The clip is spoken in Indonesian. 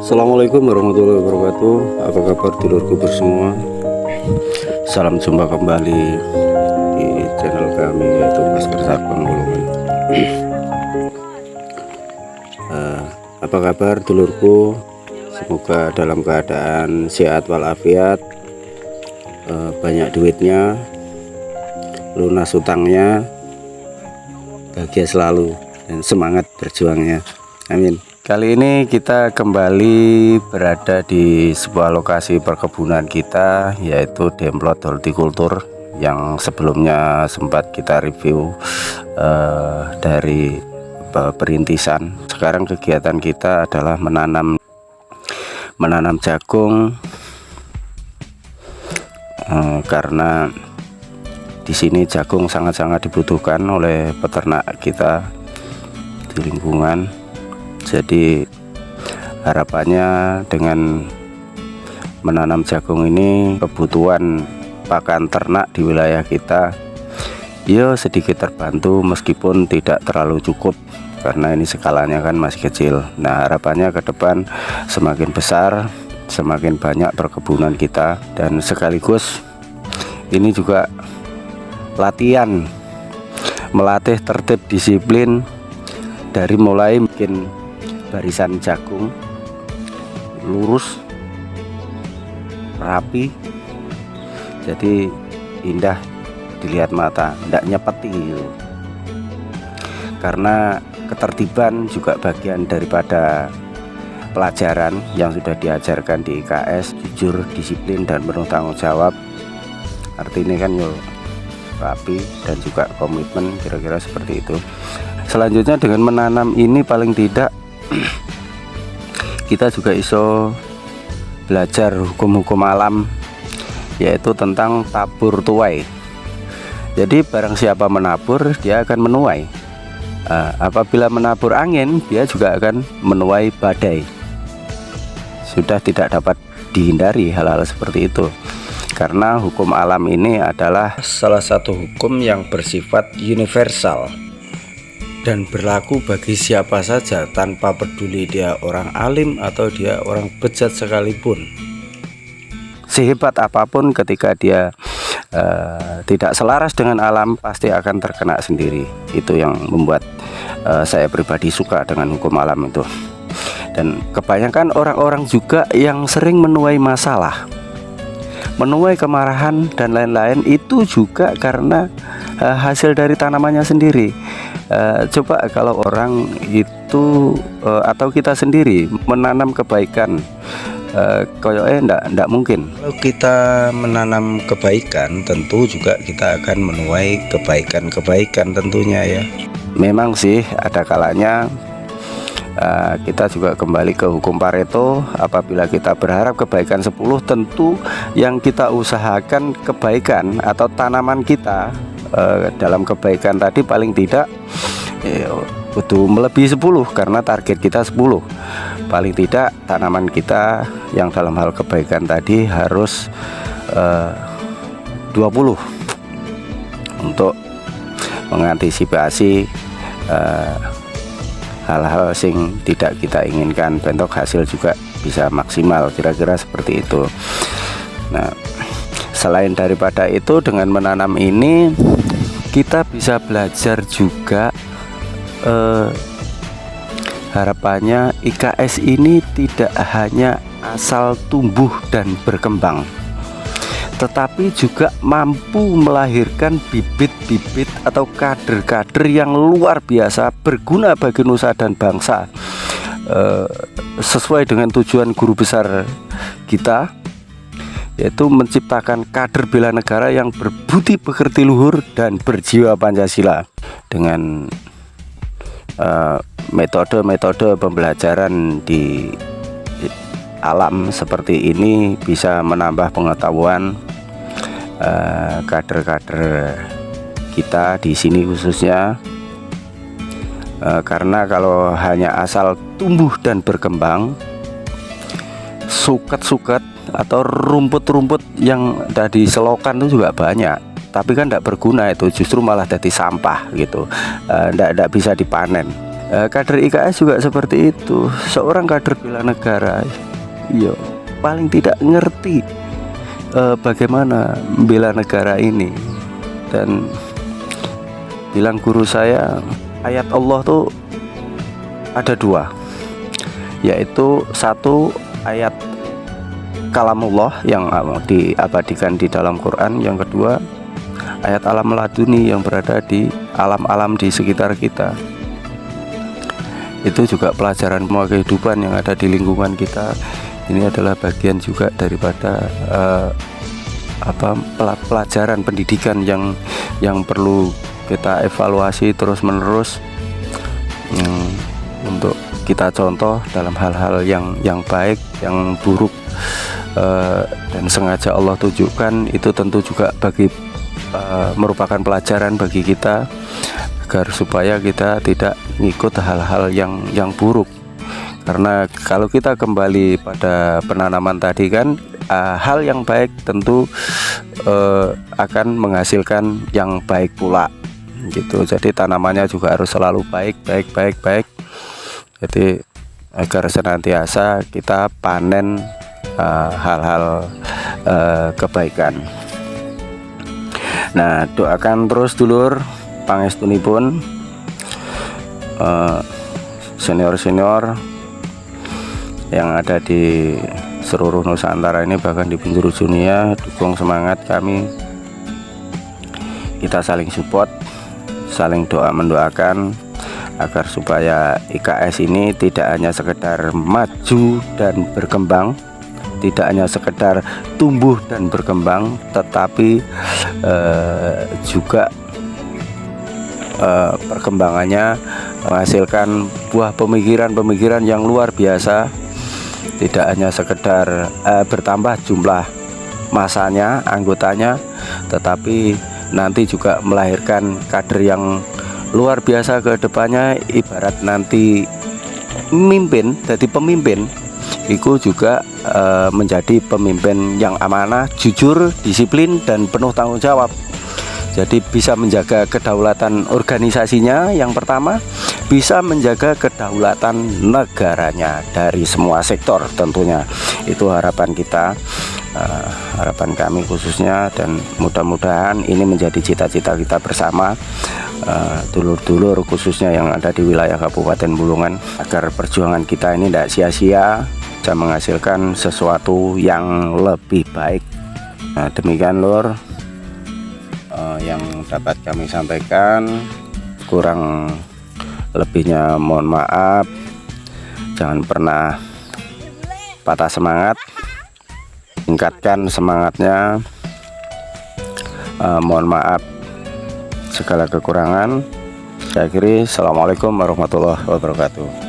Assalamualaikum warahmatullahi wabarakatuh. Apa kabar dulurku bersemua? Salam jumpa kembali di channel kami, yaitu Baskar Sarpong Bolongan. Apa kabar dulurku? Semoga dalam keadaan sehat walafiat, banyak duitnya, lunas utangnya, bahagia selalu, dan semangat berjuangnya. Amin. Kali ini kita kembali berada di sebuah lokasi perkebunan kita, yaitu Demplot Hortikultur, yang sebelumnya sempat kita review dari perintisan. Sekarang kegiatan kita adalah menanam jagung, karena di sini jagung sangat-sangat dibutuhkan oleh peternak kita di lingkungan. Jadi harapannya dengan menanam jagung ini, kebutuhan pakan ternak di wilayah kita ya sedikit terbantu, meskipun tidak terlalu cukup karena ini skalanya kan masih kecil. Nah, harapannya ke depan semakin besar, semakin banyak perkebunan kita, dan sekaligus ini juga latihan, melatih tertib disiplin dari mulai bikin barisan jagung lurus, rapi, jadi indah dilihat mata, tidak nyepeti gitu. Karena ketertiban juga bagian daripada pelajaran yang sudah diajarkan di IKS, jujur, disiplin, dan penuh tanggung jawab. Artinya kan yo rapi dan juga komitmen, kira-kira seperti itu. Selanjutnya dengan menanam ini paling tidak kita juga iso belajar hukum-hukum alam, yaitu tentang tabur tuai. Jadi barang siapa menabur, dia akan menuai. Apabila menabur angin, dia juga akan menuai badai. Sudah tidak dapat dihindari hal-hal seperti itu, karena hukum alam ini adalah salah satu hukum yang bersifat universal dan berlaku bagi siapa saja, tanpa peduli dia orang alim atau dia orang bejat sekalipun. Sehebat apapun, ketika dia tidak selaras dengan alam, pasti akan terkena sendiri. Itu yang membuat saya pribadi suka dengan hukum alam itu. Dan kebanyakan orang-orang juga yang sering menuai masalah, menuai kemarahan dan lain-lain, itu juga karena hasil dari tanamannya sendiri. Coba kalau orang itu atau kita sendiri menanam kebaikan, kayaknya ndak mungkin. Kalau kita menanam kebaikan, tentu juga kita akan menuai kebaikan tentunya ya. Memang sih ada kalanya kita juga kembali ke hukum Pareto. Apabila kita berharap kebaikan 10, tentu yang kita usahakan kebaikan atau tanaman kita dalam kebaikan tadi paling tidak butuh melebihi 10, karena target kita 10. Paling tidak tanaman kita yang dalam hal kebaikan tadi harus 20 untuk mengantisipasi hal-hal sing tidak kita inginkan, bentuk hasil juga bisa maksimal, kira-kira seperti itu. Nah, selain daripada itu, dengan menanam ini kita bisa belajar juga, harapannya IKS ini tidak hanya asal tumbuh dan berkembang, tetapi juga mampu melahirkan bibit-bibit atau kader-kader yang luar biasa, berguna bagi nusa dan bangsa, sesuai dengan tujuan guru besar kita, yaitu menciptakan kader bela negara yang berbudi pekerti luhur dan berjiwa Pancasila. Dengan metode-metode pembelajaran di alam seperti ini bisa menambah pengetahuan kader-kader kita di sini khususnya, karena kalau hanya asal tumbuh dan berkembang, suket-suket atau rumput-rumput yang tadi selokan itu juga banyak, tapi kan tidak berguna, itu justru malah jadi sampah gitu, tidak bisa dipanen. Kader IKS juga seperti itu. Seorang kader bela negara, yo paling tidak ngerti bagaimana bela negara ini. Dan bilang guru saya, ayat Allah tuh ada dua, yaitu satu ayat kalamullah yang diabadikan di dalam Quran, yang kedua ayat alam laduni yang berada di alam-alam di sekitar kita. Itu juga pelajaran semua kehidupan yang ada di lingkungan kita. Ini adalah bagian juga daripada pelajaran pendidikan yang perlu kita evaluasi terus menerus, untuk kita contoh dalam hal-hal yang baik, yang buruk, dan sengaja Allah tunjukkan. Itu tentu juga merupakan pelajaran bagi kita, agar supaya kita tidak ngikut hal-hal yang buruk. Karena kalau kita kembali pada penanaman tadi kan, hal yang baik tentu akan menghasilkan yang baik pula gitu. Jadi tanamannya juga harus selalu baik. Jadi agar senantiasa kita panen hal-hal kebaikan. Nah, doakan terus dulur pangestunipun, senior-senior yang ada di seluruh Nusantara ini, bahkan di penjuru dunia. Dukung semangat kami, kita saling support, saling mendoakan agar supaya IKS ini tidak hanya sekedar maju dan berkembang, tidak hanya sekedar tumbuh dan berkembang, tetapi juga perkembangannya menghasilkan buah pemikiran-pemikiran yang luar biasa. Tidak hanya sekedar bertambah jumlah masanya, anggotanya, tetapi nanti juga melahirkan kader yang luar biasa ke depannya. Ibarat nanti memimpin, jadi pemimpin itu juga menjadi pemimpin yang amanah, jujur, disiplin, dan penuh tanggung jawab. Jadi bisa menjaga kedaulatan organisasinya, yang pertama bisa menjaga kedaulatan negaranya dari semua sektor tentunya. Itu harapan kita, harapan kami khususnya, dan mudah-mudahan ini menjadi cita-cita kita bersama, dulur-dulur khususnya yang ada di wilayah Kabupaten Bulungan, agar perjuangan kita ini tidak sia-sia, bisa menghasilkan sesuatu yang lebih baik. Nah, demikian lur yang dapat kami sampaikan. Kurang lebihnya mohon maaf. Jangan pernah patah semangat, tingkatkan semangatnya. Mohon maaf segala kekurangan. Saya akhiri. Assalamualaikum warahmatullahi wabarakatuh.